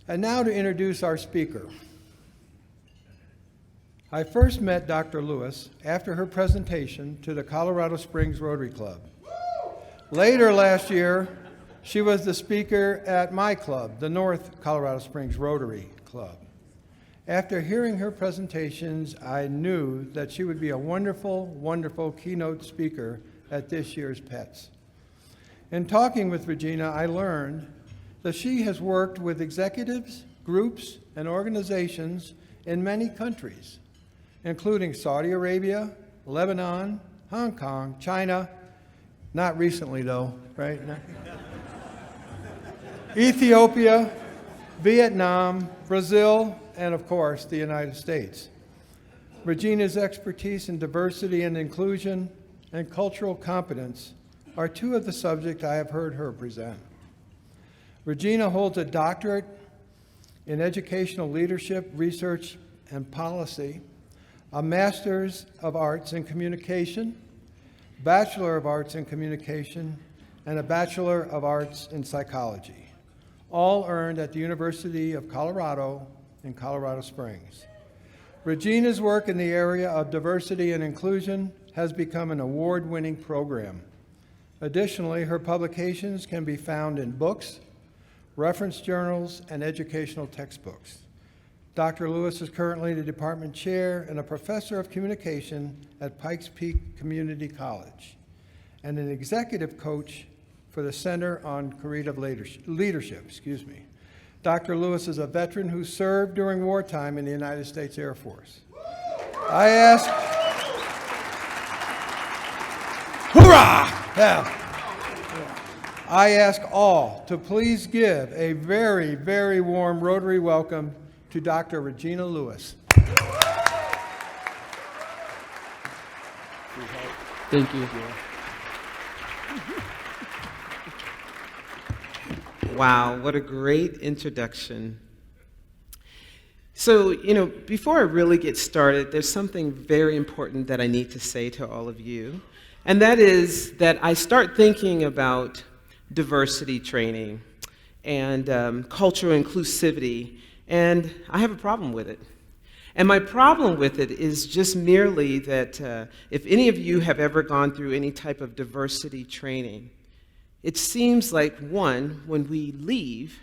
And now to introduce our speaker. I first met Dr. Lewis after her presentation to the Colorado Springs Rotary Club. Later last year, she was the speaker at my club, the North Colorado Springs Rotary Club. After hearing her presentations, I knew that she would be a wonderful, wonderful keynote speaker at this year's PETS. In talking with Regina, I learned that she has worked with executives, groups, and organizations in many countries, including Saudi Arabia, Lebanon, Hong Kong, China, not recently though, right? Ethiopia, Vietnam, Brazil, and of course, the United States. Regina's expertise in diversity and inclusion and cultural competence are two of the subjects I have heard her present. Regina holds a doctorate in educational leadership, research, and policy, a Master's of Arts in Communication, Bachelor of Arts in Communication, and a Bachelor of Arts in Psychology, all earned at the University of Colorado in Colorado Springs. Regina's work in the area of diversity and inclusion has become an award-winning program. Additionally, her publications can be found in books, reference journals, and educational textbooks. Dr. Lewis is currently the department chair and a professor of communication at Pikes Peak Community College and an executive coach for the Center on Creative Leadership. Dr. Lewis is a veteran who served during wartime in the United States Air Force. I ask, hoorah! Yeah. I ask all to please give a very, very warm Rotary welcome to Dr. Regina Lewis. Thank you. Wow, what a great introduction. So, before I really get started, there's something very important that I need to say to all of you, and that is that I start thinking about diversity training and cultural inclusivity, and I have a problem with it. And my problem with it is just merely that if any of you have ever gone through any type of diversity training, it seems like, one, when we leave,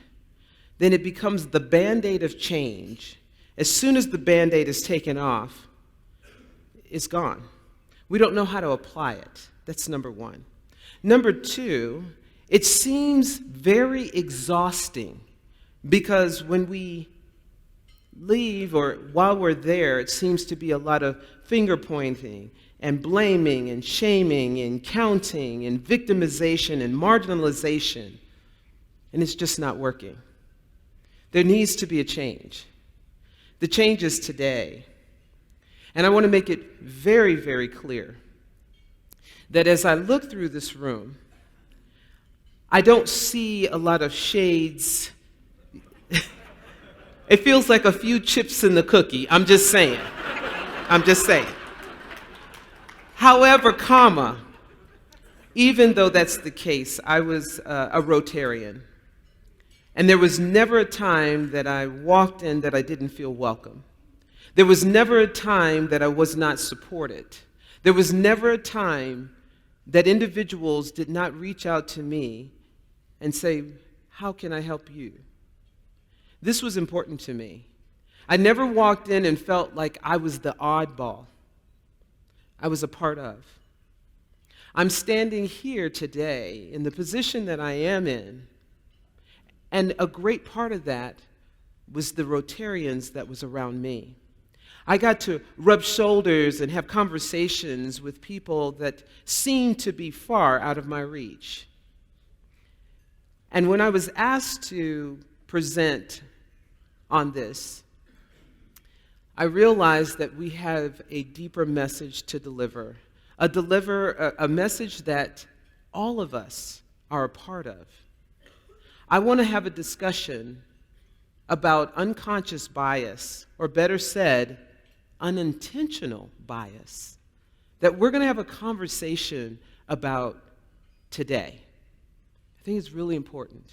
then it becomes the Band-Aid of change. As soon as the Band-Aid is taken off, it's gone. We don't know how to apply it. That's number one. Number two, it seems very exhausting because when we leave or while we're there, it seems to be a lot of finger pointing and blaming and shaming and counting and victimization and marginalization, and it's just not working. There needs to be a change. The change is today. And I want to make it very, very clear that as I look through this room, I don't see a lot of shades. It feels like a few chips in the cookie. I'm just saying. However, even though that's the case, I was a Rotarian. And there was never a time that I walked in that I didn't feel welcome. There was never a time that I was not supported. There was never a time that individuals did not reach out to me and say, "How can I help you?" This was important to me. I never walked in and felt like I was the oddball. I was a part of. I'm standing here today in the position that I am in, and a great part of that was the Rotarians that was around me. I got to rub shoulders and have conversations with people that seemed to be far out of my reach. And when I was asked to present on this, I realized that we have a deeper message to deliver, a message that all of us are a part of. I want to have a discussion about unconscious bias, or better said, unintentional bias, that we're going to have a conversation about today. I think it's really important.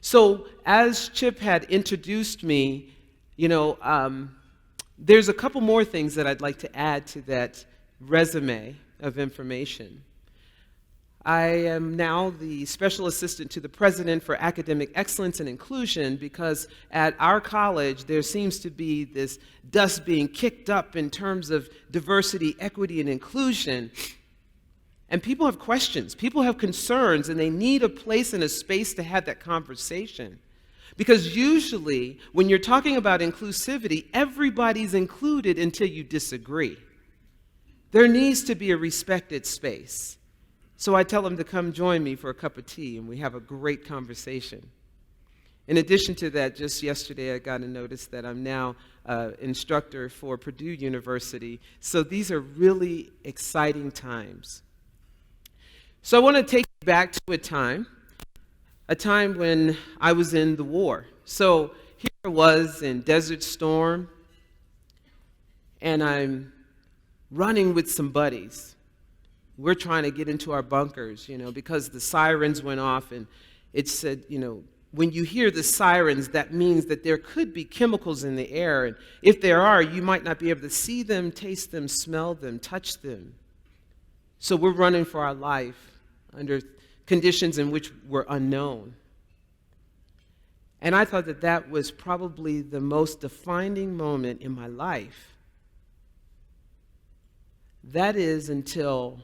So as Chip had introduced me, there's a couple more things that I'd like to add to that resume of information. I am now the Special Assistant to the President for Academic Excellence and Inclusion because at our college there seems to be this dust being kicked up in terms of diversity, equity, and inclusion. And people have questions, people have concerns, and they need a place and a space to have that conversation. Because usually when you're talking about inclusivity, everybody's included until you disagree. There needs to be a respected space. So I tell them to come join me for a cup of tea, and we have a great conversation. In addition to that, just yesterday I got a notice that I'm now instructor for Purdue University. So these are really exciting times. So I want to take you back to a time when I was in the war. So here I was in Desert Storm, and I'm running with some buddies. We're trying to get into our bunkers, because the sirens went off, and it said, when you hear the sirens, that means that there could be chemicals in the air, and if there are, you might not be able to see them, taste them, smell them, touch them. So we're running for our life under conditions in which were unknown. And I thought that that was probably the most defining moment in my life. That is until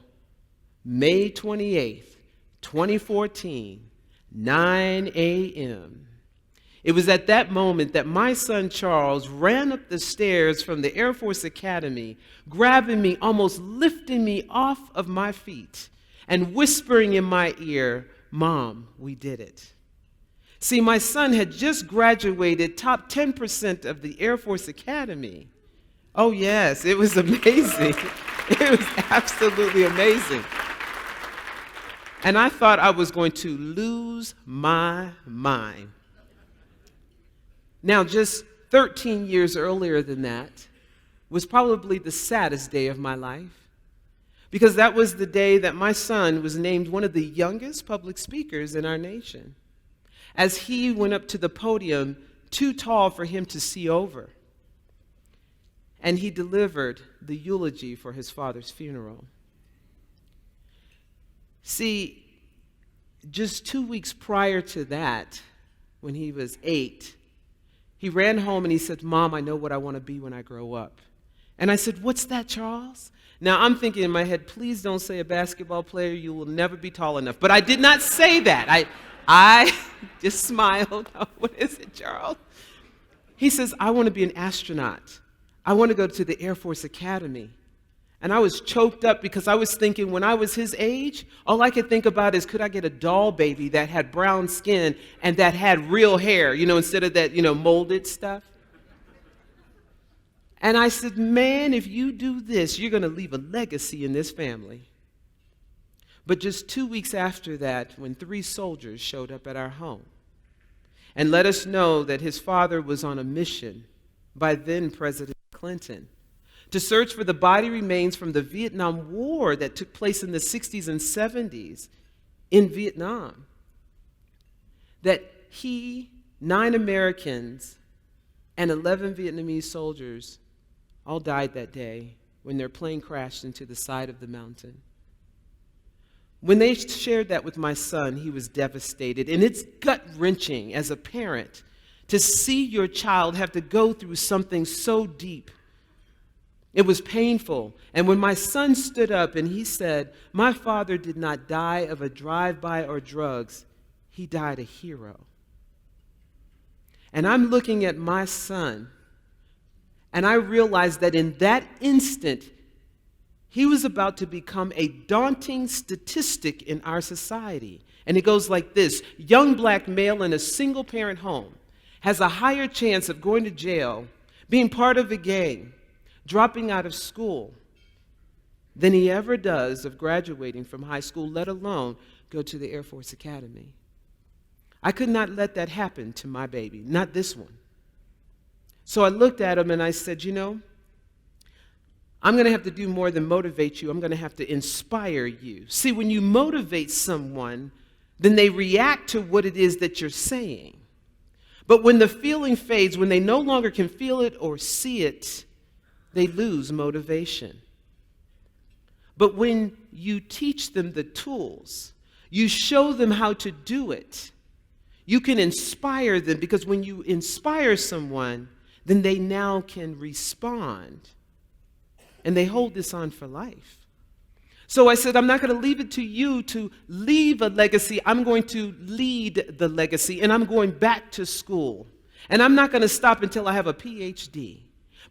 May 28th, 2014, 9 a.m. It was at that moment that my son Charles ran up the stairs from the Air Force Academy, grabbing me, almost lifting me off of my feet, and whispering in my ear, "Mom, we did it." See, my son had just graduated top 10% of the Air Force Academy. Oh yes, it was amazing. It was absolutely amazing. And I thought I was going to lose my mind. Now, just 13 years earlier than that was probably the saddest day of my life, because that was the day that my son was named one of the youngest public speakers in our nation, as he went up to the podium too tall for him to see over. And he delivered the eulogy for his father's funeral. See, just 2 weeks prior to that, when he was 8, he ran home and he said, "Mom, I know what I want to be when I grow up." And I said, "What's that, Charles?" Now, I'm thinking in my head, please don't say a basketball player. You will never be tall enough. But I did not say that. I just smiled. "Oh, what is it, Charles?" He says, "I want to be an astronaut. I want to go to the Air Force Academy." And I was choked up because I was thinking when I was his age, all I could think about is, could I get a doll baby that had brown skin and that had real hair, instead of that, molded stuff? And I said, "Man, if you do this, you're going to leave a legacy in this family." But just 2 weeks after that, when 3 soldiers showed up at our home and let us know that his father was on a mission by then President Clinton to search for the body remains from the Vietnam War that took place in the 60s and 70s in Vietnam, that he, 9 Americans, and 11 Vietnamese soldiers all died that day when their plane crashed into the side of the mountain. When they shared that with my son, he was devastated, and it's gut-wrenching as a parent to see your child have to go through something so deep. It was painful. And when my son stood up and he said, "My father did not die of a drive-by or drugs, he died a hero." And I'm looking at my son, and I realized that in that instant, he was about to become a daunting statistic in our society. And it goes like this: young black male in a single-parent home has a higher chance of going to jail, being part of a gang, dropping out of school, than he ever does of graduating from high school, let alone go to the Air Force Academy. I could not let that happen to my baby, not this one. So I looked at him and I said, I'm going to have to do more than motivate you. I'm going to have to inspire you. See, when you motivate someone, then they react to what it is that you're saying. But when the feeling fades, when they no longer can feel it or see it, they lose motivation. But when you teach them the tools, you show them how to do it, you can inspire them, because when you inspire someone, then they now can respond. And they hold this on for life. So I said, I'm not going to leave it to you to leave a legacy. I'm going to lead the legacy, and I'm going back to school. And I'm not going to stop until I have a PhD.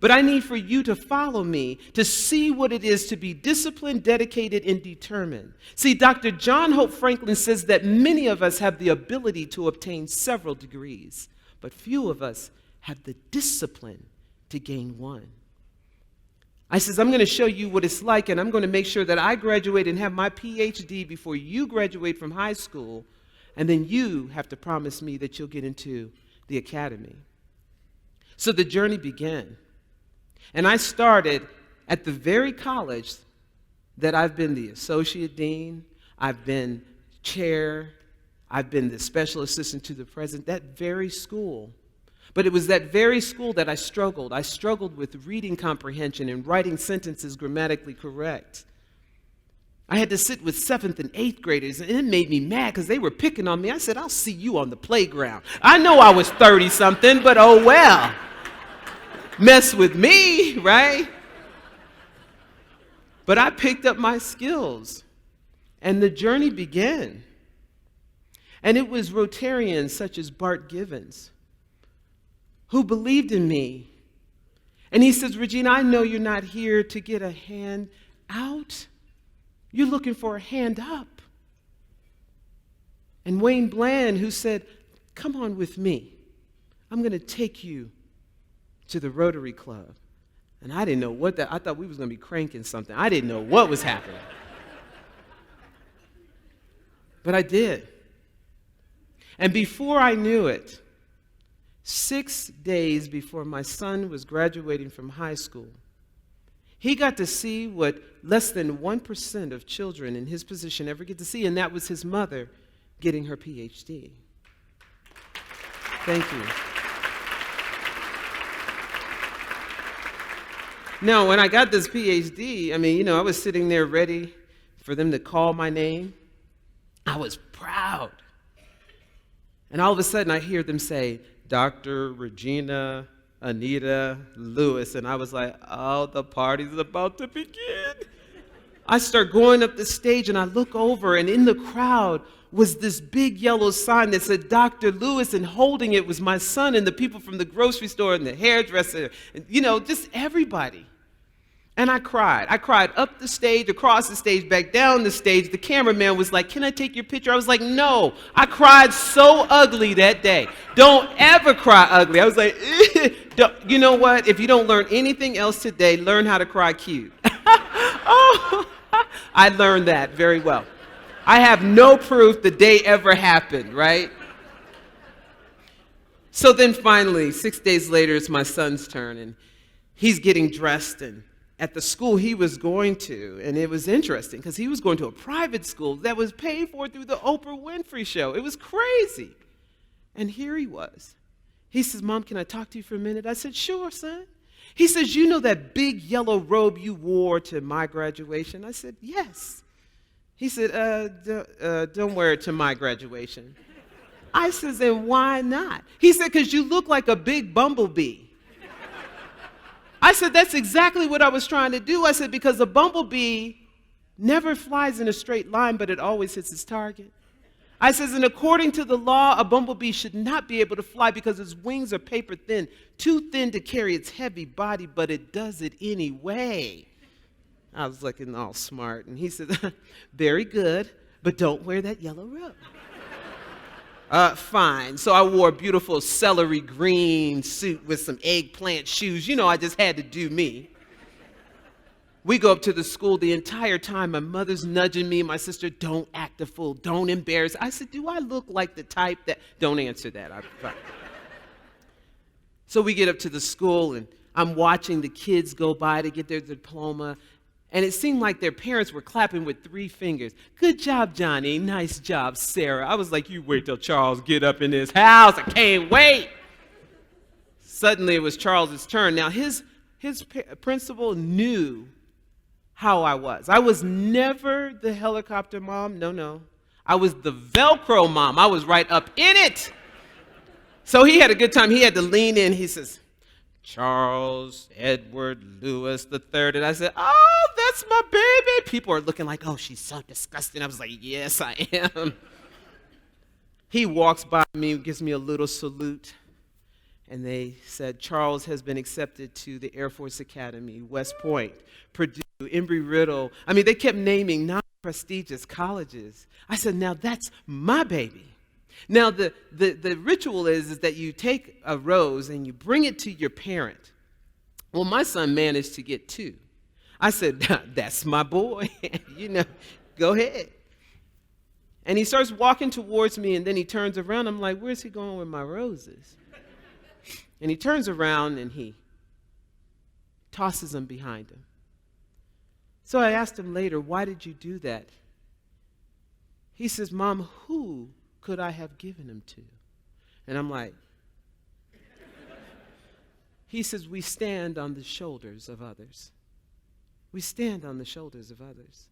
But I need for you to follow me to see what it is to be disciplined, dedicated, and determined. See, Dr. John Hope Franklin says that many of us have the ability to obtain several degrees, but few of us have the discipline to gain one. I says, I'm going to show you what it's like, and I'm going to make sure that I graduate and have my PhD before you graduate from high school, and then you have to promise me that you'll get into the academy. So the journey began. And I started at the very college that I've been the associate dean, I've been chair, I've been the special assistant to the president, that very school. But it was that very school that I struggled. I struggled with reading comprehension and writing sentences grammatically correct. I had to sit with 7th and 8th graders, and it made me mad because they were picking on me. I said, I'll see you on the playground. I know I was 30-something, but oh well. Mess with me, right? But I picked up my skills, and the journey began. And it was Rotarians such as Bart Givens who believed in me. And he says, Regina, I know you're not here to get a hand out. You're looking for a hand up. And Wayne Bland, who said, come on with me. I'm going to take you to the Rotary Club. And I didn't know what that, I thought we was going to be cranking something. I didn't know what was happening. But I did. And before I knew it, 6 days before my son was graduating from high school, he got to see what less than 1% of children in his position ever get to see, and that was his mother getting her PhD. Thank you. Now, when I got this PhD, I was sitting there ready for them to call my name. I was proud. And all of a sudden, I hear them say, Dr. Regina, Anita, Lewis. And I was like, oh, the party's about to begin. I start going up the stage, and I look over, and in the crowd was this big yellow sign that said Dr. Lewis, and holding it was my son and the people from the grocery store and the hairdresser, and, just everybody. And I cried. I cried up the stage, across the stage, back down the stage. The cameraman was like, can I take your picture? I was like, no. I cried so ugly that day. Don't ever cry ugly. I was like, you know what? If you don't learn anything else today, learn how to cry cute. Oh, I learned that very well. I have no proof the day ever happened, right? So then finally, 6 days later, it's my son's turn, and he's getting dressed, and at the school he was going to, and it was interesting because he was going to a private school that was paid for through the Oprah Winfrey Show. It was crazy. And here he was. He says, Mom, can I talk to you for a minute? I said, sure, son. He says, you know that big yellow robe you wore to my graduation? I said, yes. He said, don't wear it to my graduation. I says, and why not? He said, because you look like a big bumblebee. I said, that's exactly what I was trying to do. I said, because a bumblebee never flies in a straight line, but it always hits its target. I says, and according to the law, a bumblebee should not be able to fly because its wings are paper thin, too thin to carry its heavy body, but it does it anyway. I was looking all smart, and he said, very good, but don't wear that yellow robe. Fine. So I wore a beautiful celery green suit with some eggplant shoes. I just had to do me. We go up to the school the entire time. My mother's nudging me. My sister, don't act a fool. Don't embarrass. I said, do I look like the type that... Don't answer that. So we get up to the school, and I'm watching the kids go by to get their diploma. And it seemed like their parents were clapping with 3 fingers. Good job, Johnny. Nice job, Sarah. I was like, you wait till Charles get up in this house. I can't wait. Suddenly, it was Charles's turn. Now, his principal knew how I was. I was never the helicopter mom. No. I was the Velcro mom. I was right up in it. So he had a good time. He had to lean in. He says, Charles Edward Lewis III. And I said, oh, that's my baby. People are looking like, oh, she's so disgusting. I was like, yes, I am. He walks by me, gives me a little salute. And they said, Charles has been accepted to the Air Force Academy, West Point, Purdue, Embry-Riddle. I mean, they kept naming non-prestigious colleges. I said, now that's my baby. Now, the ritual is that you take a rose and you bring it to your parent. Well, my son managed to get 2. I said, that's my boy. Go ahead. And he starts walking towards me, and then he turns around. I'm like, where's he going with my roses? And he turns around, and he tosses them behind him. So I asked him later, why did you do that? He says, Mom, who could I have given him to? And I'm like, he says, we stand on the shoulders of others. We stand on the shoulders of others.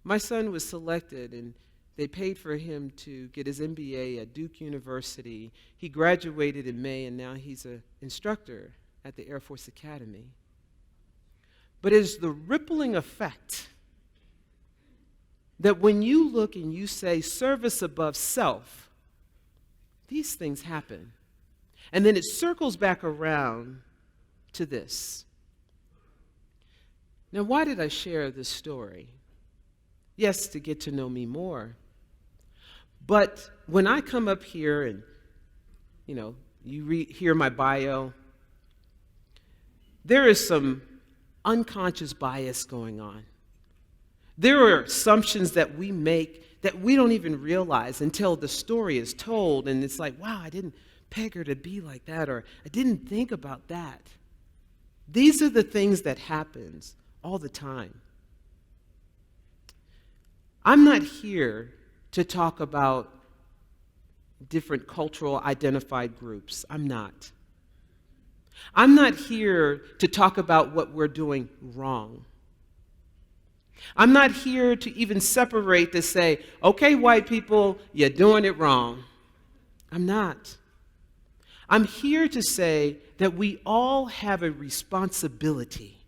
My son was selected, and they paid for him to get his MBA at Duke University. He graduated in May, and now he's an instructor at the Air Force Academy. But it's the rippling effect that when you look and you say service above self, these things happen. And then it circles back around to this. Now, why did I share this story? Yes, to get to know me more. But when I come up here and, you hear my bio, there is some unconscious bias going on. There are assumptions that we make that we don't even realize until the story is told, and it's like, wow, I didn't peg her to be like that, or I didn't think about that. These are the things that happens all the time. I'm not here to talk about different cultural identified groups. I'm not. I'm not here to talk about what we're doing wrong. I'm not here to even separate to say, okay, white people, you're doing it wrong. I'm not. I'm here to say that we all have a responsibility,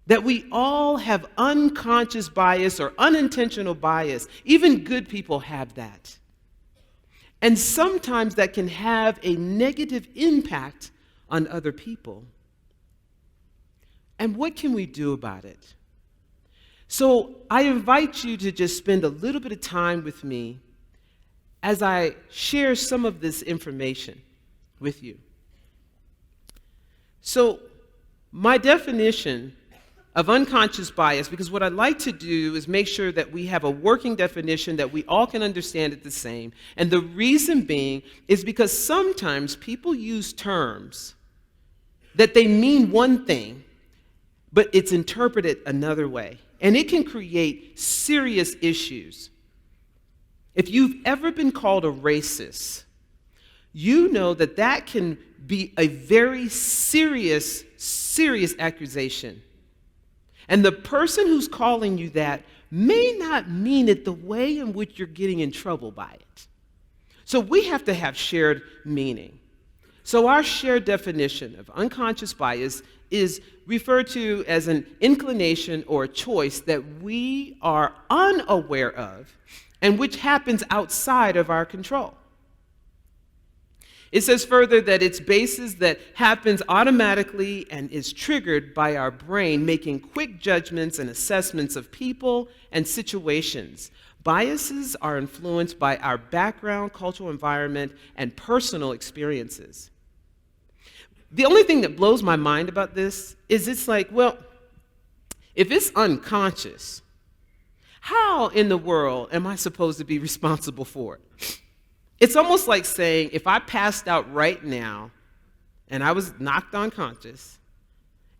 that we all have unconscious bias or unintentional bias. Even good people have that. And sometimes that can have a negative impact on other people. And what can we do about it? So I invite you to just spend a little bit of time with me as I share some of this information with you. So my definition of unconscious bias, because what I'd like to do is make sure that we have a working definition that we all can understand it the same. And the reason being is because sometimes people use terms that they mean one thing, but it's interpreted another way. And it can create serious issues. If you've ever been called a racist, you know that that can be a very serious accusation. And the person who's calling you that may not mean it the way in which you're getting in trouble by it. So we have to have shared meaning. So our shared definition of unconscious bias is referred to as an inclination or a choice that we are unaware of and which happens outside of our control. It says further that it's basis that happens automatically and is triggered by our brain making quick judgments and assessments of people and situations. Biases are influenced by our background, cultural environment, and personal experiences. The only thing that blows my mind about this is it's like, well, if it's unconscious, how in the world am I supposed to be responsible for it? It's almost like saying if I passed out right now and I was knocked unconscious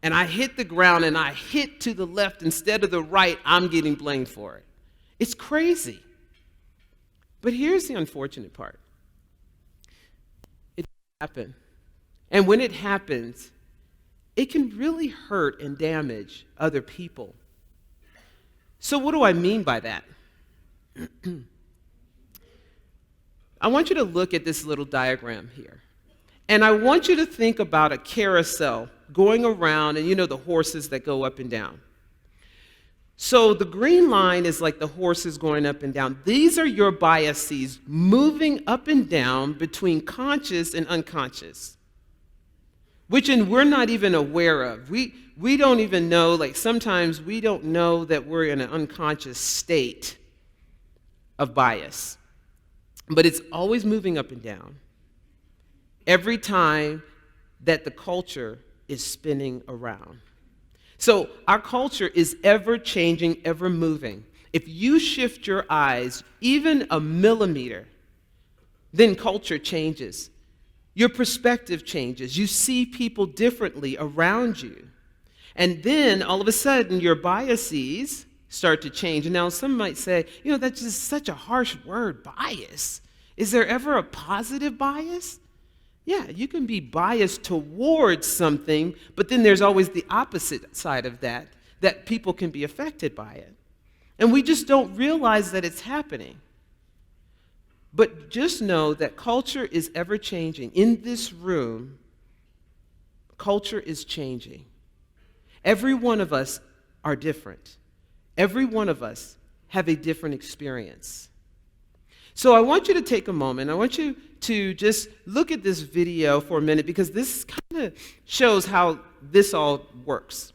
and I hit the ground and I hit to the left instead of the right, I'm getting blamed for it. It's crazy. But here's the unfortunate part. It happens. And when it happens, it can really hurt and damage other people. So what do I mean by that? I want you to look at this little diagram here. And I want you to think about a carousel going around, and you know the horses that go up and down. So the green line is like the horses going up and down. These are your biases moving up and down between conscious and unconscious, which we're not even aware of. We don't even know, like sometimes we don't know that we're in an unconscious state of bias. But it's always moving up and down every time that the culture is spinning around. So our culture is ever changing, ever moving. If you shift your eyes even a millimeter, then culture changes. Your perspective changes. You see people differently around you. And then all of a sudden your biases start to change. And now some might say, that's just such a harsh word, bias. Is there ever a positive bias? Yeah, you can be biased towards something, but then there's always the opposite side of that people can be affected by it. And we just don't realize that it's happening. But just know that culture is ever changing. In this room, culture is changing. Every one of us are different. Every one of us have a different experience. So I want you to take a moment. I want you to just look at this video for a minute because this kind of shows how this all works.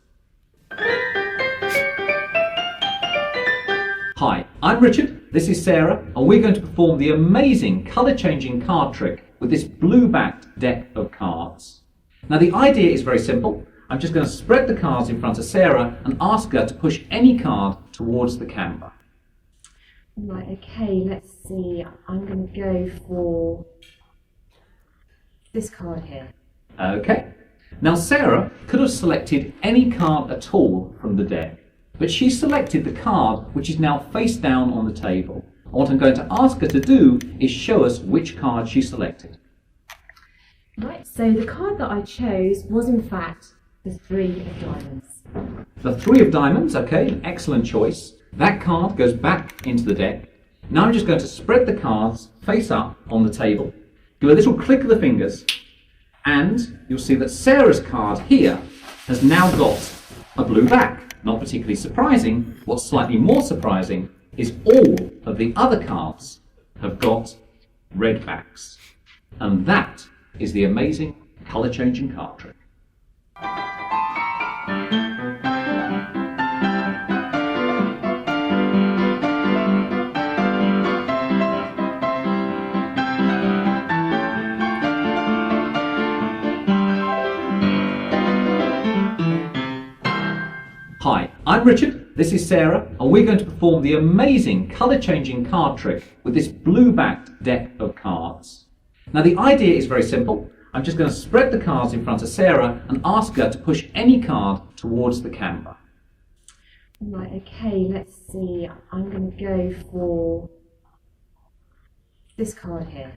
Hi, I'm Richard, this is Sarah, and we're going to perform the amazing colour-changing card trick with this blue-backed deck of cards. Now the idea is very simple. I'm just going to spread the cards in front of Sarah and ask her to push any card towards the camera. Right, okay, let's see. I'm going to go for this card here. Okay. Now Sarah could have selected any card at all from the deck, but she selected the card which is now face down on the table. And what I'm going to ask her to do is show us which card she selected. Right, so the card that I chose was in fact the 3 of diamonds. The 3 of diamonds, okay, excellent choice. That card goes back into the deck. Now I'm just going to spread the cards face up on the table, do a little click of the fingers, and you'll see that Sarah's card here has now got a blue back. Not particularly surprising. What's slightly more surprising is all of the other cards have got red backs. And that is the amazing colour-changing card trick. Hi, I'm Richard, this is Sarah, and we're going to perform the amazing colour-changing card trick with this blue-backed deck of cards. Now the idea is very simple. I'm just going to spread the cards in front of Sarah and ask her to push any card towards the camera. Right, okay, let's see. I'm going to go for this card here.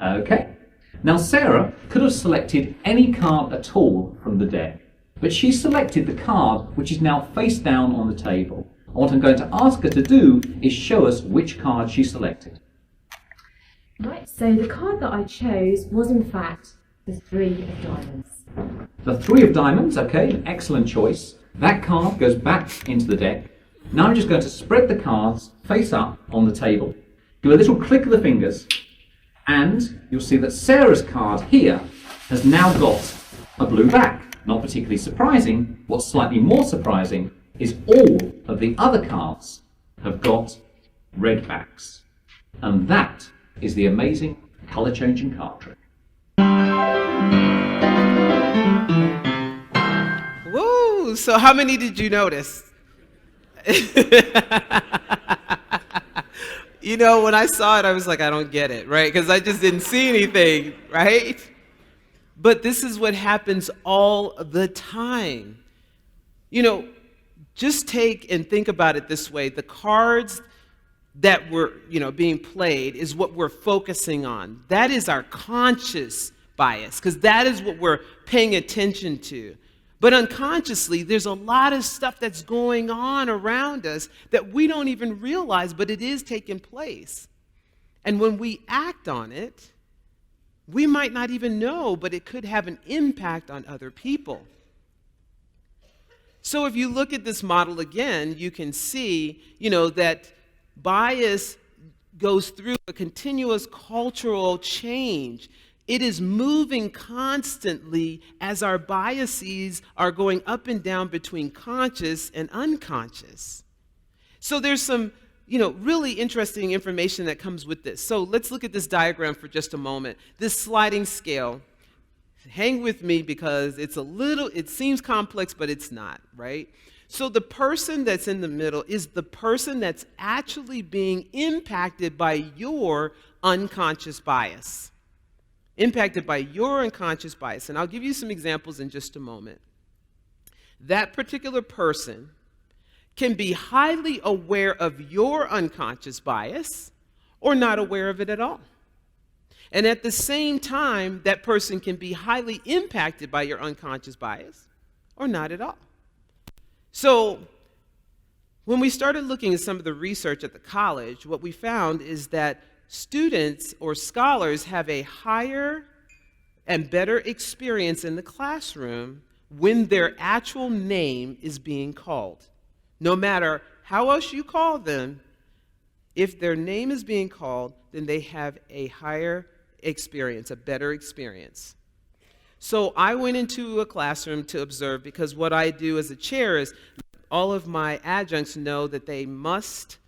Okay. Now Sarah could have selected any card at all from the deck, but she selected the card which is now face down on the table. And what I'm going to ask her to do is show us which card she selected. Right, so the card that I chose was in fact the 3 of diamonds. The 3 of diamonds, okay, excellent choice. That card goes back into the deck. Now I'm just going to spread the cards face up on the table, do a little click of the fingers, and you'll see that Sarah's card here has now got a blue back. Not particularly surprising. What's slightly more surprising is all of the other cards have got red backs. And that is the amazing colour-changing card trick. Woo! So how many did you notice? When I saw it, I was like, I don't get it, right? Because I just didn't see anything, right? But this is what happens all the time. You know, just take and think about it this way. The cards that were, being played is what we're focusing on. That is our conscious bias, because that is what we're paying attention to. But unconsciously, there's a lot of stuff that's going on around us that we don't even realize, but it is taking place. And when we act on it, we might not even know, but it could have an impact on other people. So if you look at this model again, you can see, that bias goes through a continuous cultural change. It is moving constantly as our biases are going up and down between conscious and unconscious. So there's some, really interesting information that comes with this. So let's look at this diagram for just a moment. This sliding scale. Hang with me because it seems complex, but it's not, right? So the person that's in the middle is the person that's actually being impacted by your unconscious bias. Impacted by your unconscious bias. And I'll give you some examples in just a moment. That particular person can be highly aware of your unconscious bias or not aware of it at all. And at the same time, that person can be highly impacted by your unconscious bias or not at all. So when we started looking at some of the research at the college, what we found is that students or scholars have a higher and better experience in the classroom when their actual name is being called. No matter how else you call them, if their name is being called, then they have a higher experience, a better experience. So I went into a classroom to observe, because what I do as a chair is all of my adjuncts know that they must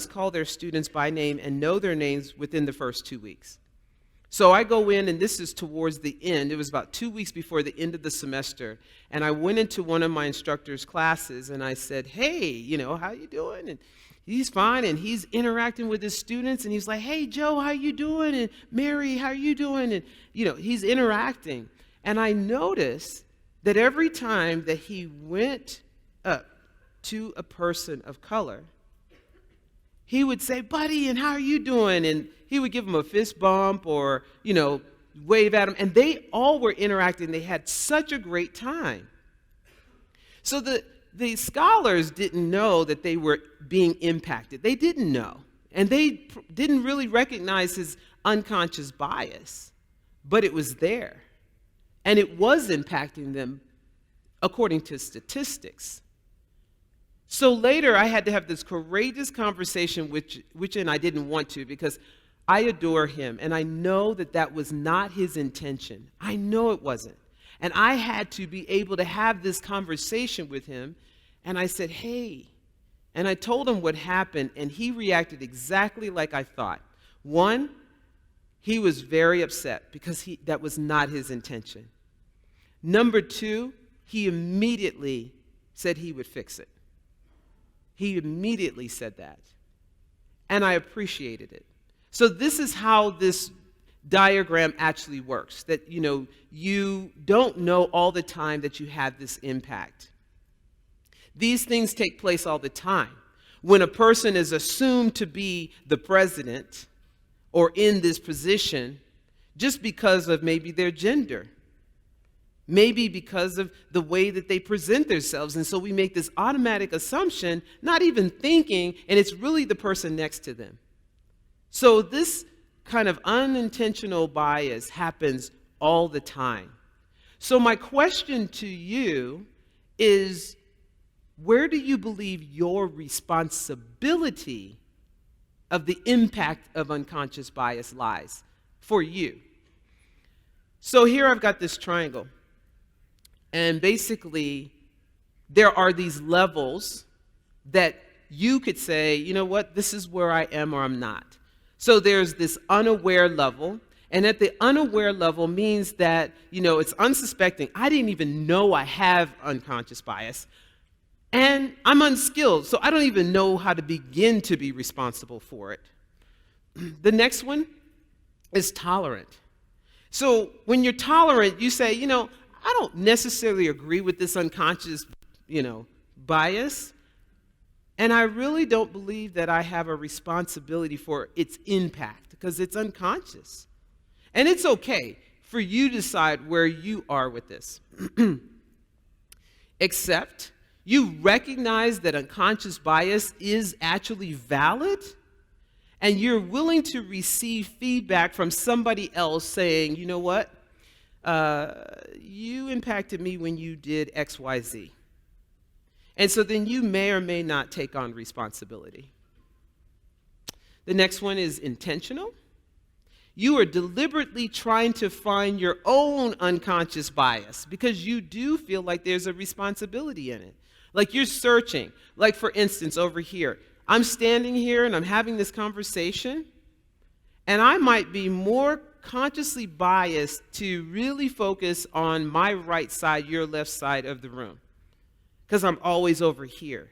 call their students by name and know their names within the first 2 weeks. So I go in, and this is towards the end. It was about 2 weeks before the end of the semester. And I went into one of my instructor's classes, and I said, hey, how you doing? And he's fine, and he's interacting with his students, and he's like, hey, Joe, how you doing? And Mary, how you doing? And, he's interacting. And I noticed that every time that he went up to a person of color, he would say, buddy, and how are you doing? And he would give him a fist bump or, wave at him. And they all were interacting. They had such a great time. So the scholars didn't know that they were being impacted. They didn't know. And they didn't really recognize his unconscious bias. But it was there. And it was impacting them according to statistics. So later, I had to have this courageous conversation, which I didn't want to, because I adore him, and I know that was not his intention. I know it wasn't. And I had to be able to have this conversation with him, and I said, hey, and I told him what happened, and he reacted exactly like I thought. One, he was very upset because that was not his intention. Number two, he immediately said he would fix it. He immediately said that. And I appreciated it. So this is how this diagram actually works, that, you don't know all the time that you have this impact. These things take place all the time. When a person is assumed to be the president or in this position just because of maybe their gender, maybe because of the way that they present themselves. And so we make this automatic assumption, not even thinking, and it's really the person next to them. So this kind of unintentional bias happens all the time. So my question to you is, where do you believe your responsibility of the impact of unconscious bias lies for you? So here I've got this triangle. And basically, there are these levels that you could say, you know what, this is where I am or I'm not. So there's this unaware level. And at the unaware level means that, it's unsuspecting. I didn't even know I have unconscious bias. And I'm unskilled, so I don't even know how to begin to be responsible for it. The next one is tolerant. So when you're tolerant, you say, I don't necessarily agree with this unconscious, bias. And I really don't believe that I have a responsibility for its impact because it's unconscious. And it's okay for you to decide where you are with this. Except you recognize that unconscious bias is actually valid, and you're willing to receive feedback from somebody else saying, you know what, you impacted me when you did X, Y, Z. And so then you may or may not take on responsibility. The next one is intentional. You are deliberately trying to find your own unconscious bias because you do feel like there's a responsibility in it. Like you're searching. Like, for instance, over here, I'm standing here and I'm having this conversation, and I might be more consciously biased to really focus on my right side, your left side of the room, because I'm always over here,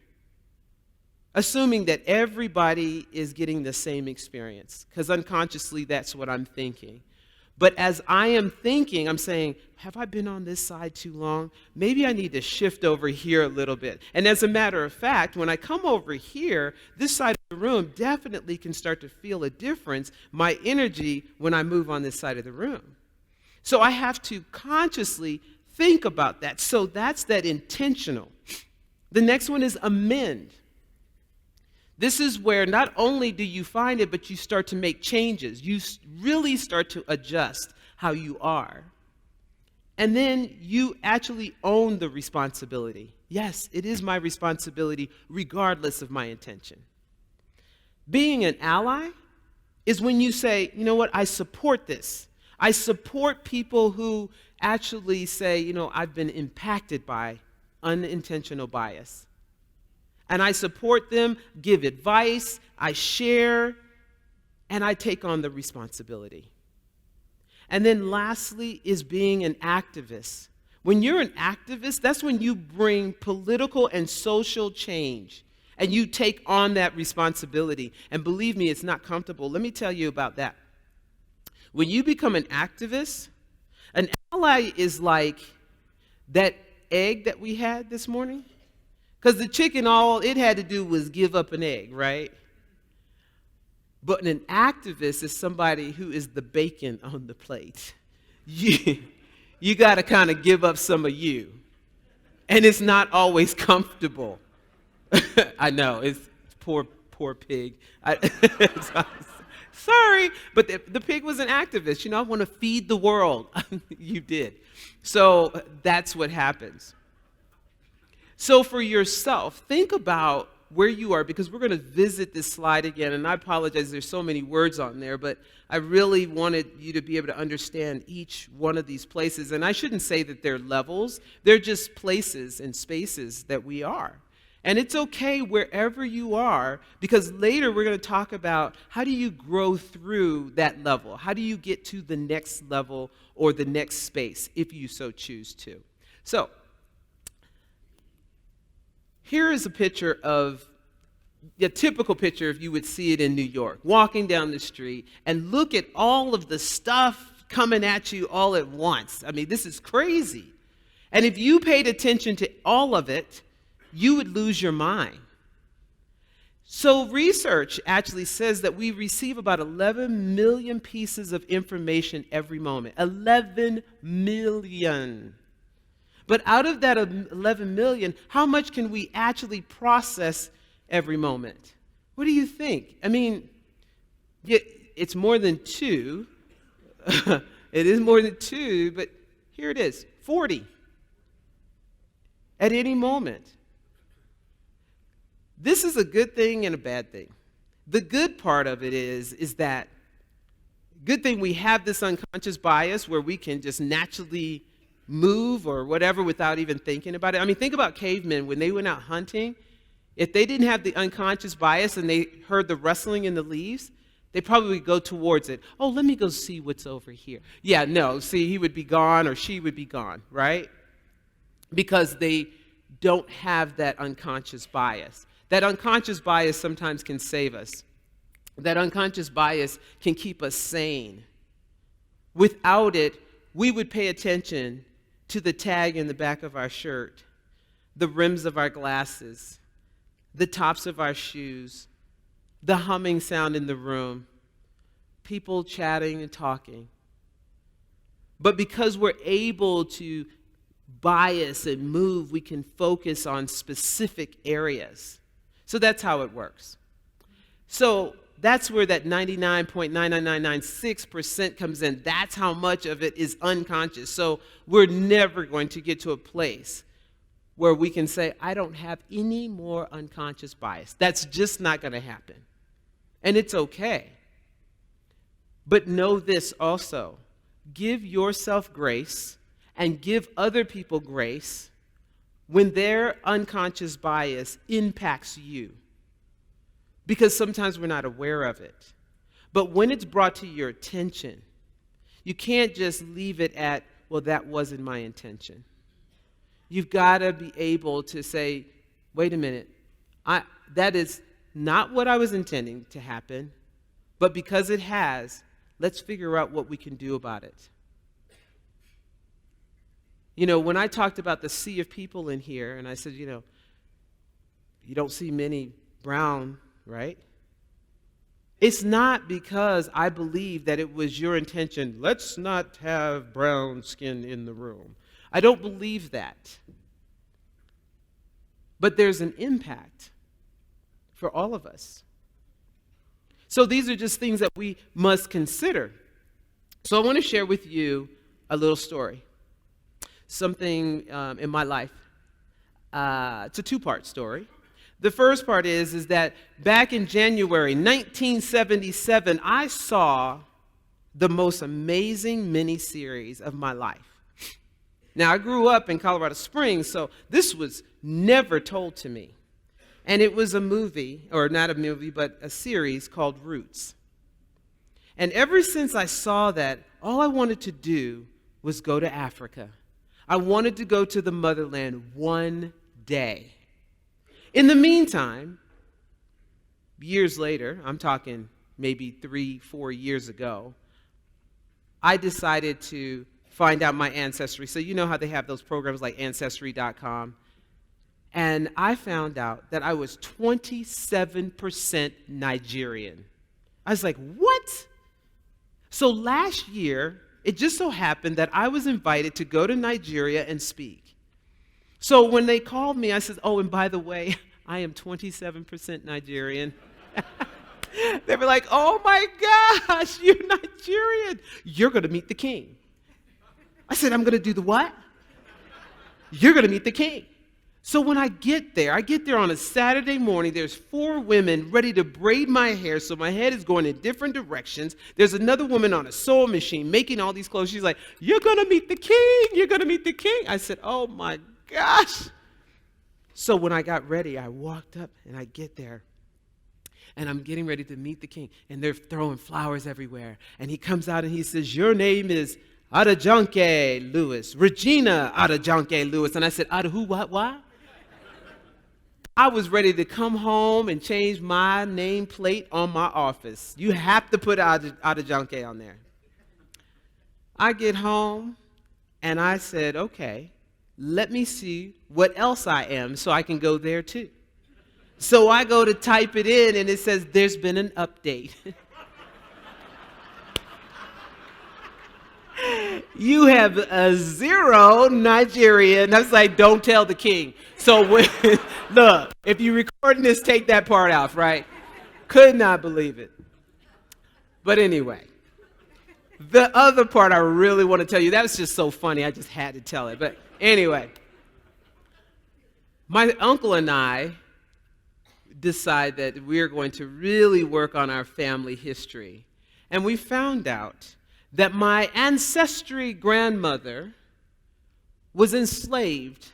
assuming that everybody is getting the same experience, because unconsciously that's what I'm thinking. But as I am thinking, I'm saying, have I been on this side too long? Maybe I need to shift over here a little bit. And as a matter of fact, when I come over here, this side of the room definitely can start to feel a difference, my energy, when I move on this side of the room. So I have to consciously think about that. So that's that intentional. The next one is amend. This is where not only do you find it, but you start to make changes. You really start to adjust how you are. And then you actually own the responsibility. Yes, it is my responsibility regardless of my intention. Being an ally is when you say, you know what, I support this. I support people who actually say, you know, I've been impacted by unintentional bias. And I support them, give advice, I share, and I take on the responsibility. And then lastly is being an activist. When you're an activist, that's when you bring political and social change, and you take on that responsibility. And believe me, it's not comfortable. Let me tell you about that. When you become an activist, an ally is like that egg that we had this morning. Because the chicken, all it had to do was give up an egg, right? But an activist is somebody who is the bacon on the plate. You got to kind of give up some of you. And it's not always comfortable. I know, it's poor pig. Sorry, but the pig was an activist. You know, I want to feed the world. You did. So that's what happens. So for yourself, think about where you are, because we're going to visit this slide again, and I apologize, there's so many words on there, but I really wanted you to be able to understand each one of these places. And I shouldn't say that they're levels, they're just places and spaces that we are. And it's okay wherever you are, because later we're going to talk about how do you grow through that level? How do you get to the next level or the next space, if you so choose to? So, here is a picture of a typical picture if you would see it in New York, walking down the street, and look at all of the stuff coming at you all at once. I mean, this is crazy. And if you paid attention to all of it, you would lose your mind. So research actually says that we receive about 11 million pieces of information every moment. 11 million. But out of that 11 million, how much can we actually process every moment? What do you think? I mean, it's more than 2. It is more than 2, but here it is, 40 at any moment. This is a good thing and a bad thing. The good part of it is that good thing we have this unconscious bias where we can just naturally move or whatever without even thinking about it. I mean, think about cavemen when they went out hunting. If they didn't have the unconscious bias and they heard the rustling in the leaves, they probably would go towards it. Oh, let me go see what's over here. Yeah, no, see, he would be gone or she would be gone, right? Because they don't have that unconscious bias. That unconscious bias sometimes can save us. That unconscious bias can keep us sane. Without it, we would pay attention to the tag in the back of our shirt. the rims of our glasses, the tops of our shoes, the humming sound in the room, people chatting and talking. But because we're able to bias and move, we can focus on specific areas. So that's how it works. So that's where that 99.99996% comes in. That's how much of it is unconscious. So we're never going to get to a place where we can say, I don't have any more unconscious bias. That's just not going to happen. And it's okay. But know this also. Give yourself grace and give other people grace when their unconscious bias impacts you. Because sometimes we're not aware of it. But when it's brought to your attention, you can't just leave it at, well, that wasn't my intention. You've got to be able to say, wait a minute, that is not what I was intending to happen, but because it has, let's figure out what we can do about it. You know, when I talked about the sea of people in here, and I said, you don't see many brown, right? It's not because I believe that it was your intention, let's not have brown skin in the room. I don't believe that. But there's an impact for all of us. So these are just things that we must consider. So I want to share with you a little story, something in my life. It's a two-part story. The first part is that back in January 1977, I saw the most amazing miniseries of my life. Now, I grew up in Colorado Springs, so this was never told to me. And it was a movie, or not a movie, but a series called Roots. And ever since I saw that, all I wanted to do was go to Africa. I wanted to go to the motherland one day. In the meantime, years later, I'm talking maybe 3-4 years ago, I decided to find out my ancestry. So you know how they have those programs like Ancestry.com. And I found out that I was 27% Nigerian. I was like, what? So last year, it just so happened that I was invited to go to Nigeria and speak. So when they called me, I said, oh, and by the way, I am 27% Nigerian. They were like, oh my gosh, you're Nigerian. You're going to meet the king. I said, I'm going to do the what? You're going to meet the king. So when I get there on a Saturday morning, there's 4 women ready to braid my hair so my head is going in different directions. There's another woman on a sewing machine making all these clothes. She's like, you're going to meet the king. You're going to meet the king. I said, oh my gosh. So when I got ready, I walked up and I get there. And I'm getting ready to meet the king. And they're throwing flowers everywhere. And he comes out and he says, your name is Adejanke Lewis. Regina Adejanke Lewis. And I said, Ada who, what? I was ready to come home and change my nameplate on my office. You have to put Adejanke on there. I get home and I said, okay, let me see what else I am so I can go there too. So I go to type it in and it says, there's been an update. You have a 0 Nigerian. I was like, don't tell the king. So look, if you're recording this, take that part off, right? Could not believe it. But anyway, the other part I really want to tell you, that was just so funny. I just had to tell it. But anyway, my uncle and I decide that we're going to really work on our family history. And we found out that my ancestry grandmother was enslaved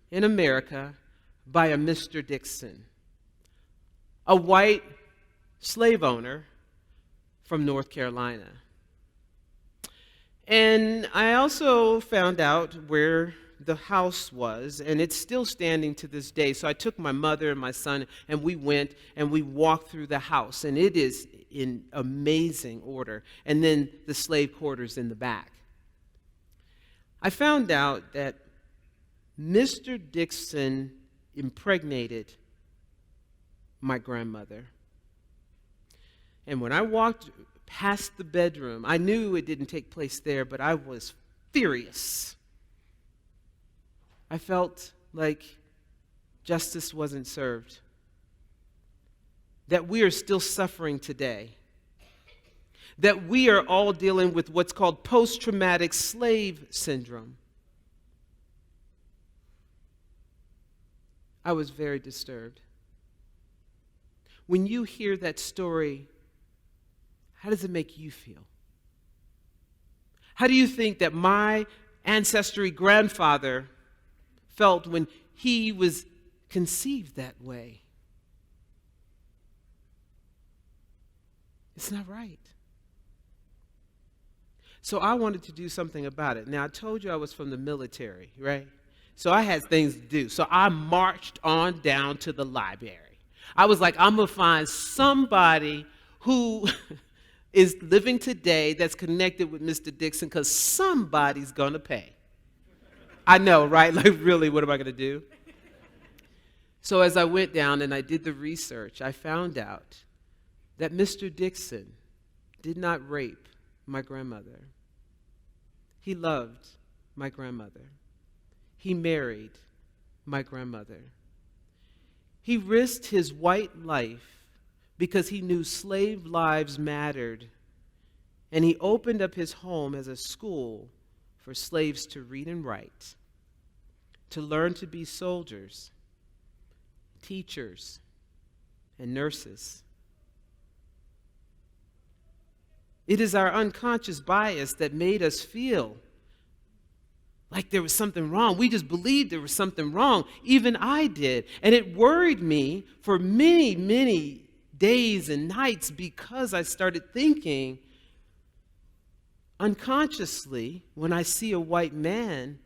in America by a Mr. Dixon, a white slave owner from North Carolina. And I also found out where the house was, and it's still standing to this day. So I took my mother and my son, and we went and we walked through the house, and it is in amazing order. And then the slave quarters in the back. I found out that Mr. Dixon impregnated my grandmother. And when I walked past the bedroom, I knew it didn't take place there, but I was furious. I felt like justice wasn't served, that we are still suffering today, that we are all dealing with what's called post-traumatic slave syndrome. I was very disturbed. When you hear that story, how does it make you feel? How do you think that my ancestry grandfather felt when he was conceived that way? It's not right. So I wanted to do something about it. Now, I told you I was from the military, right? So I had things to do. So I marched on down to the library. I was like, I'm going to find somebody who is living today that's connected with Mr. Dixon, because somebody's going to pay. I know, right? Like, really, what am I going to do? So as I went down and I did the research, I found out that Mr. Dixon did not rape my grandmother. He loved my grandmother. He married my grandmother. He risked his white life because he knew slave lives mattered, and he opened up his home as a school for slaves to read and write, to learn to be soldiers, teachers, and nurses. It is our unconscious bias that made us feel like there was something wrong. We just believed there was something wrong. Even I did. And it worried me for many, many days and nights, because I started thinking unconsciously, when I see a white man,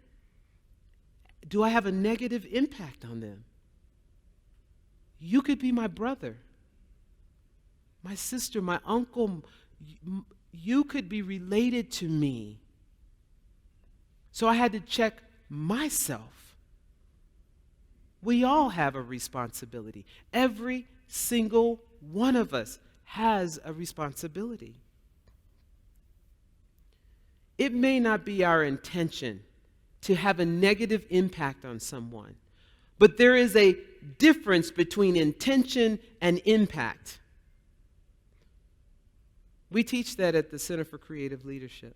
do I have a negative impact on them? You could be my brother, my sister, my uncle. You could be related to me. So I had to check myself. We all have a responsibility. Every single one of us has a responsibility. It may not be our intention to have a negative impact on someone, but there is a difference between intention and impact. We teach that at the Center for Creative Leadership.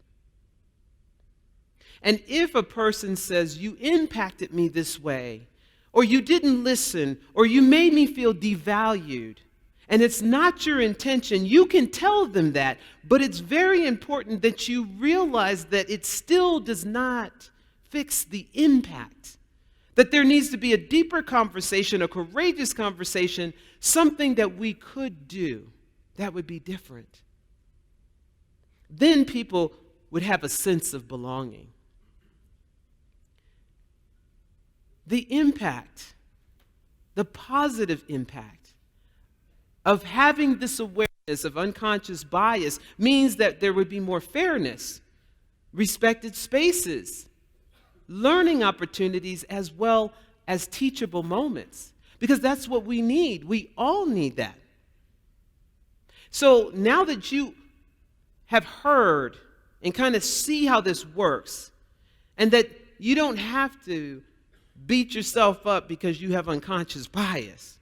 And if a person says, you impacted me this way, or you didn't listen, or you made me feel devalued, and it's not your intention, you can tell them that, but it's very important that you realize that it still does not fix the impact. That there needs to be a deeper conversation, a courageous conversation, something that we could do that would be different. Then people would have a sense of belonging. The impact, the positive impact of having this awareness of unconscious bias means that there would be more fairness, respected spaces, learning opportunities, as well as teachable moments, because that's what we need. We all need that. So now that you have heard and kind of see how this works, and that you don't have to beat yourself up because you have unconscious bias,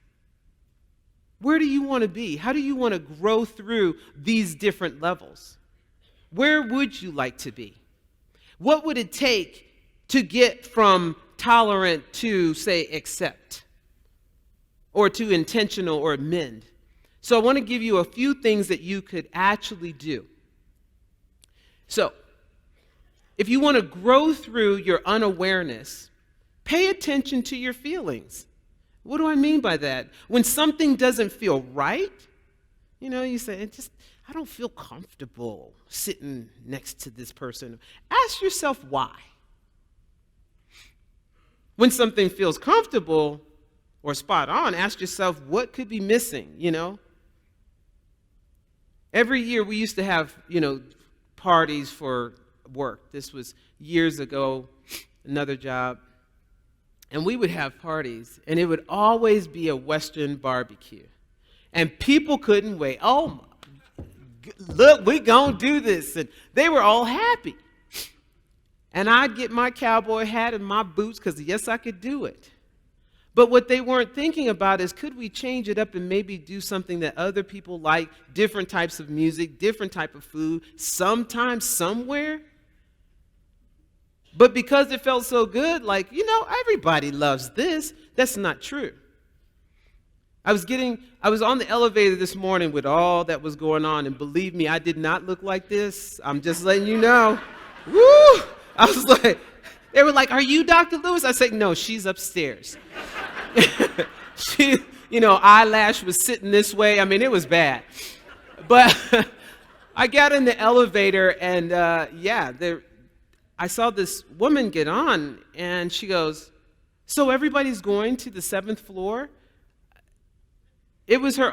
where do you want to be? How do you want to grow through these different levels? Where would you like to be? What would it take to get from tolerant to, say, accept, or to intentional or amend? So I want to give you a few things that you could actually do. So, if you want to grow through your unawareness, pay attention to your feelings. What do I mean by that? When something doesn't feel right, you say, I don't feel comfortable sitting next to this person. Ask yourself why. When something feels comfortable or spot on, ask yourself what could be missing, Every year we used to have, parties for work. This was years ago, another job. And we would have parties, and it would always be a Western barbecue. And people couldn't wait. Oh, look, we gonna do this. And they were all happy. And I'd get my cowboy hat and my boots because, yes, I could do it. But what they weren't thinking about is, could we change it up and maybe do something that other people like, different types of music, different type of food, sometime, somewhere? But because it felt so good, like, everybody loves this, that's not true. I was on the elevator this morning with all that was going on, and believe me, I did not look like this. I'm just letting you know. Woo! I was like, they were like, "Are you Dr. Lewis?" I said, "No, she's upstairs." She, eyelash was sitting this way. I mean, it was bad. But I got in the elevator, and I saw this woman get on, and she goes, "So everybody's going to the 7th floor?" It was her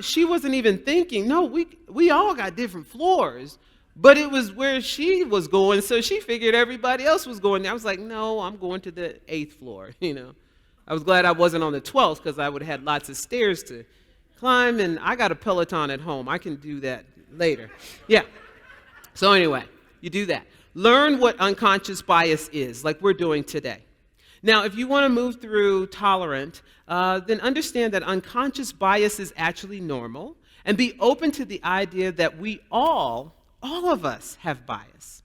she wasn't even thinking. No, we all got different floors. But it was where she was going, so she figured everybody else was going there. I was like, "No, I'm going to the 8th floor," I was glad I wasn't on the 12th because I would have had lots of stairs to climb, and I got a Peloton at home. I can do that later. Yeah. So anyway, you do that. Learn what unconscious bias is, like we're doing today. Now, if you want to move through tolerant, then understand that unconscious bias is actually normal, and be open to the idea that we all of us have bias.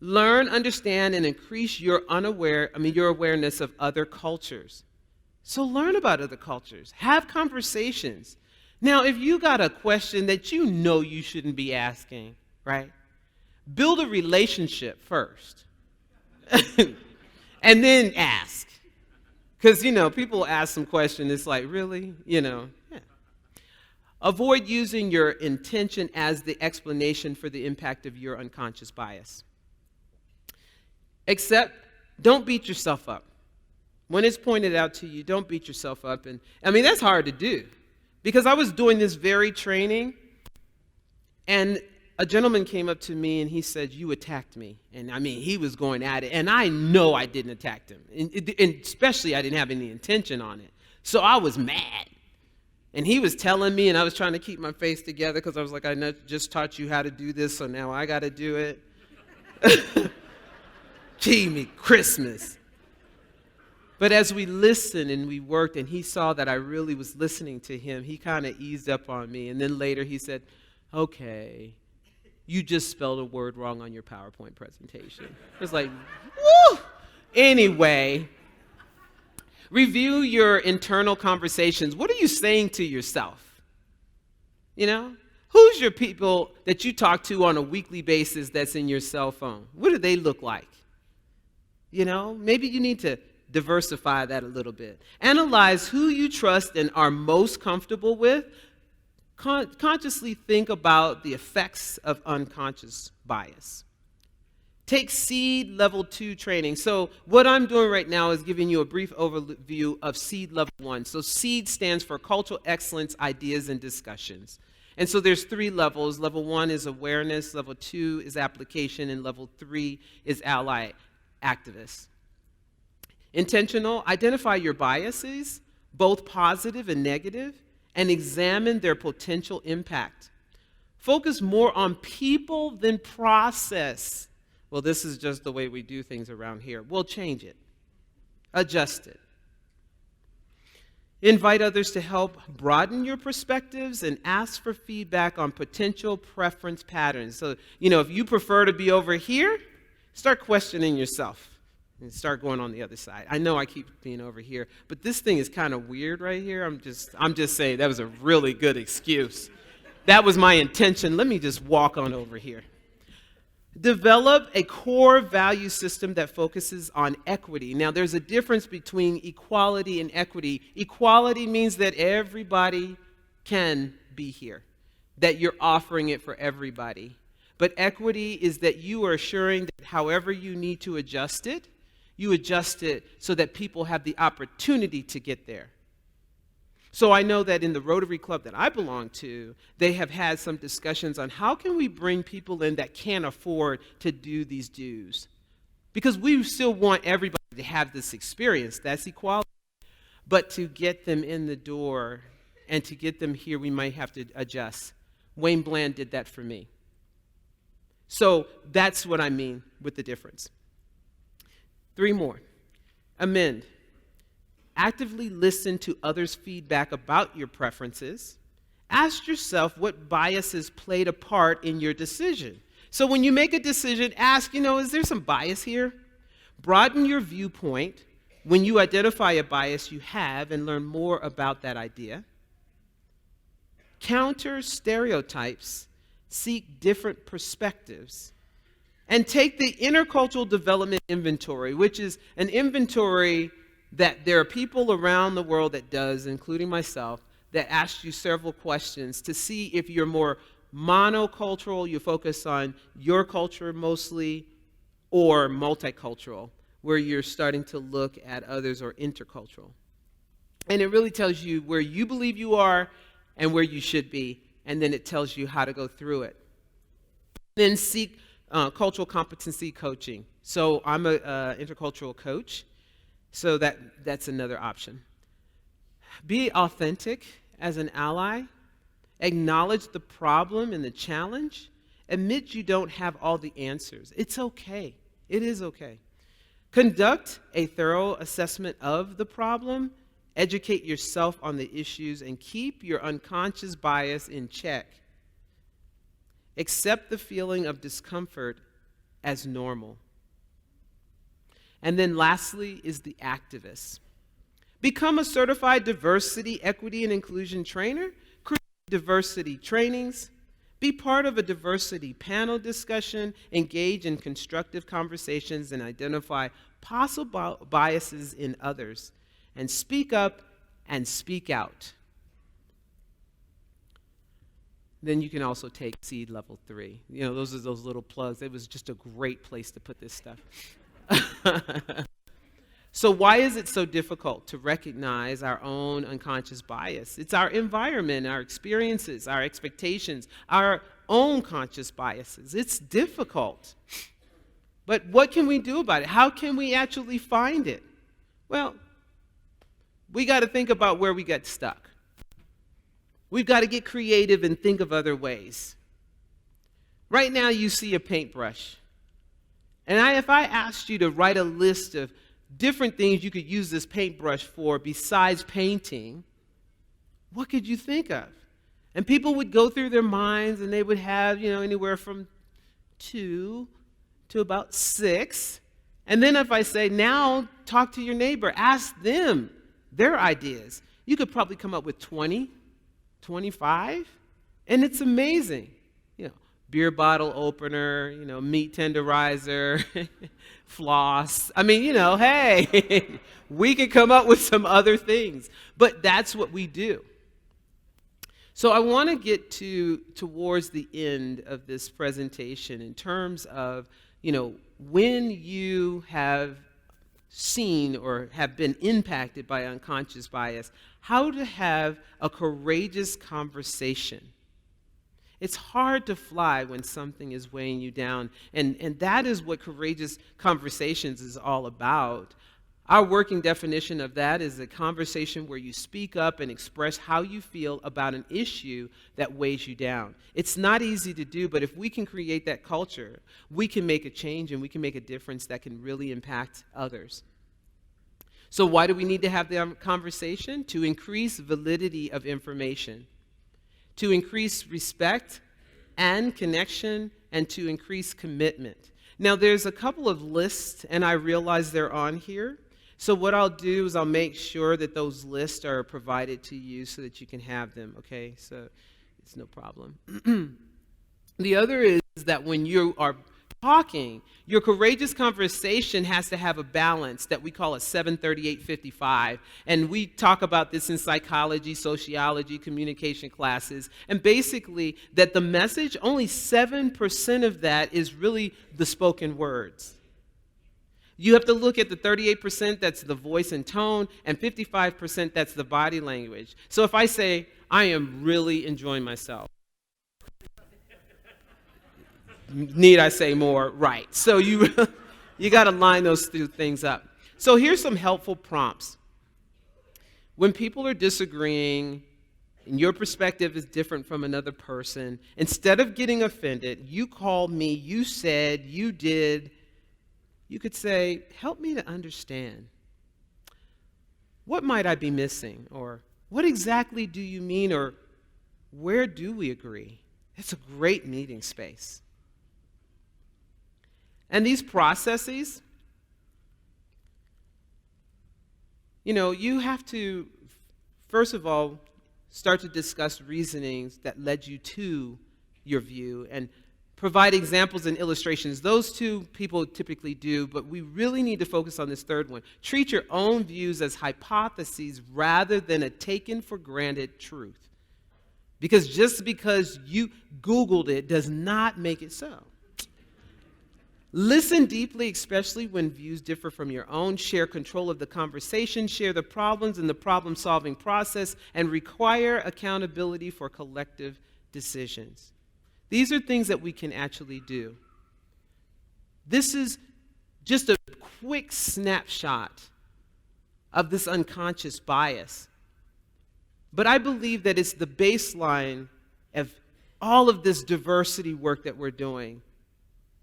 Learn, understand, and increase your awareness of other cultures. So learn about other cultures. Have conversations. Now, if you got a question that you shouldn't be asking, right? Build a relationship first. And then ask. Because, people ask some question, it's like, really? Yeah. Avoid using your intention as the explanation for the impact of your unconscious bias. Except, don't beat yourself up. When it's pointed out to you, don't beat yourself up. And that's hard to do. Because I was doing this very training, and a gentleman came up to me and he said, "You attacked me." And he was going at it. And I know I didn't attack him. And especially I didn't have any intention on it. So I was mad. And he was telling me, and I was trying to keep my face together because I was like, "I just taught you how to do this, so now I got to do it." Gee, me Christmas. But as we listened and we worked and he saw that I really was listening to him, he kind of eased up on me. And then later he said, "Okay, you just spelled a word wrong on your PowerPoint presentation." It was like, woo! Anyway, review your internal conversations. What are you saying to yourself? Who's your people that you talk to on a weekly basis that's in your cell phone? What do they look like? Maybe you need to diversify that a little bit. Analyze who you trust and are most comfortable with. Consciously think about the effects of unconscious bias. Take SEED Level 2 training. So what I'm doing right now is giving you a brief overview of SEED Level 1. So SEED stands for Cultural Excellence, Ideas, and Discussions. And so there's 3 levels. Level 1 is awareness, level 2 is application, and level 3 is ally activists. Intentional, identify your biases, both positive and negative, and examine their potential impact. Focus more on people than process. Well, this is just the way we do things around here. We'll change it, adjust it. Invite others to help broaden your perspectives and ask for feedback on potential preference patterns. So, if you prefer to be over here, start questioning yourself and start going on the other side. I know I keep being over here, but this thing is kind of weird right here. I'm just saying that was a really good excuse. That was my intention. Let me just walk on over here. Develop a core value system that focuses on equity. Now, there's a difference between equality and equity. Equality means that everybody can be here, that you're offering it for everybody. But equity is that you are assuring that however you need to adjust it, you adjust it so that people have the opportunity to get there. So I know that in the Rotary Club that I belong to, they have had some discussions on how can we bring people in that can't afford to do these dues. Because we still want everybody to have this experience. That's equality. But to get them in the door and to get them here, we might have to adjust. Wayne Bland did that for me. So that's what I mean with the difference. 3 more. Amend. Actively listen to others' feedback about your preferences. Ask yourself what biases played a part in your decision. So when you make a decision, ask, is there some bias here? Broaden your viewpoint when you identify a bias you have and learn more about that idea. Counter stereotypes, seek different perspectives, and take the intercultural development inventory, which is an inventory that there are people around the world that does, including myself, that ask you several questions to see if you're more monocultural, you focus on your culture mostly, or multicultural, where you're starting to look at others, or intercultural. And it really tells you where you believe you are and where you should be, and then it tells you how to go through it. Then seek cultural competency coaching. So I'm an intercultural coach, so that's another option. Be authentic as an ally. Acknowledge the problem and the challenge. Admit you don't have all the answers. It's okay. It is okay. Conduct a thorough assessment of the problem. Educate yourself on the issues and keep your unconscious bias in check. Accept the feeling of discomfort as normal. And then lastly is the activist. Become a certified diversity, equity, and inclusion trainer. Create diversity trainings. Be part of a diversity panel discussion. Engage in constructive conversations and identify possible biases in others. And speak up and speak out. Then you can also take Seed Level 3. Those are those little plugs. It was just a great place to put this stuff. So why is it so difficult to recognize our own unconscious bias? It's our environment, our experiences, our expectations, our own conscious biases. It's difficult. But what can we do about it? How can we actually find it? Well, we got to think about where we got stuck. We've got to get creative and think of other ways. Right now you see a paintbrush. And if I asked you to write a list of different things you could use this paintbrush for besides painting, what could you think of? And people would go through their minds and they would have, anywhere from 2 to about 6. And then if I say, now talk to your neighbor, ask them their ideas, you could probably come up with 20, 25, and it's amazing. Beer bottle opener, meat tenderizer, floss. Hey, we could come up with some other things, but that's what we do. So I want to get towards the end of this presentation in terms of, when you have seen or have been impacted by unconscious bias, how to have a courageous conversation. It's hard to fly when something is weighing you down, and that is what courageous conversations is all about. Our working definition of that is a conversation where you speak up and express how you feel about an issue that weighs you down. It's not easy to do, but if we can create that culture, we can make a change and we can make a difference that can really impact others. So why do we need to have the conversation? To increase validity of information, to increase respect and connection, and to increase commitment. Now, there's a couple of lists, and I realize they're on here. So what I'll do is I'll make sure that those lists are provided to you so that you can have them, okay? So it's no problem. The other is that when you are talking, your courageous conversation has to have a balance that we call a 738-55. And we talk about this in psychology, sociology, communication classes. And basically that the message, only 7% of that is really the spoken words. You have to look at the 38% that's the voice and tone, and 55% that's the body language. So if I say, I am really enjoying myself, need I say more? Right. So you got to line those two things up. So here's some helpful prompts. When people are disagreeing and your perspective is different from another person, instead of getting offended, you called me, you said, you did, you could say, help me to understand. What might I be missing? Or what exactly do you mean? Or where do we agree? It's a great meeting space. And these processes, you have to, first of all, start to discuss reasonings that led you to your view and provide examples and illustrations. Those two people typically do, but we really need to focus on this third one. Treat your own views as hypotheses rather than a taken for granted truth. Because just because you Googled it does not make it so. Listen deeply, especially when views differ from your own. Share control of the conversation, share the problems in the problem-solving process, and require accountability for collective decisions. These are things that we can actually do. This is just a quick snapshot of this unconscious bias. But I believe that it's the baseline of all of this diversity work that we're doing.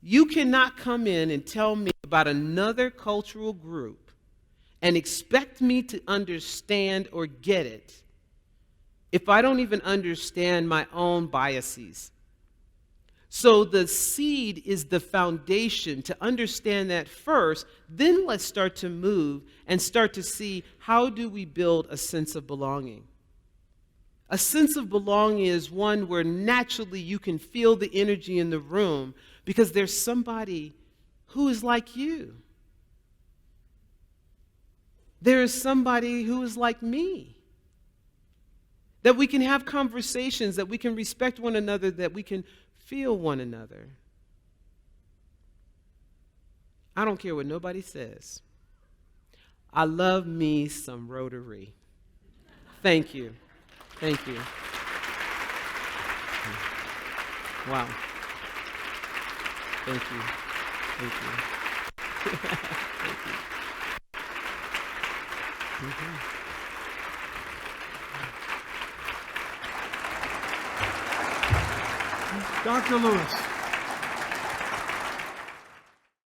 You cannot come in and tell me about another cultural group and expect me to understand or get it if I don't even understand my own biases. So the seed is the foundation. To understand that first, then let's start to move and start to see, how do we build a sense of belonging? A sense of belonging is one where naturally you can feel the energy in the room because there's somebody who is like you. There is somebody who is like me. That we can have conversations, that we can respect one another, that we can feel one another. I don't care what nobody says. I love me some Rotary. Thank you. Thank you. Wow. Thank you. Thank you. Thank you. Dr. Lewis.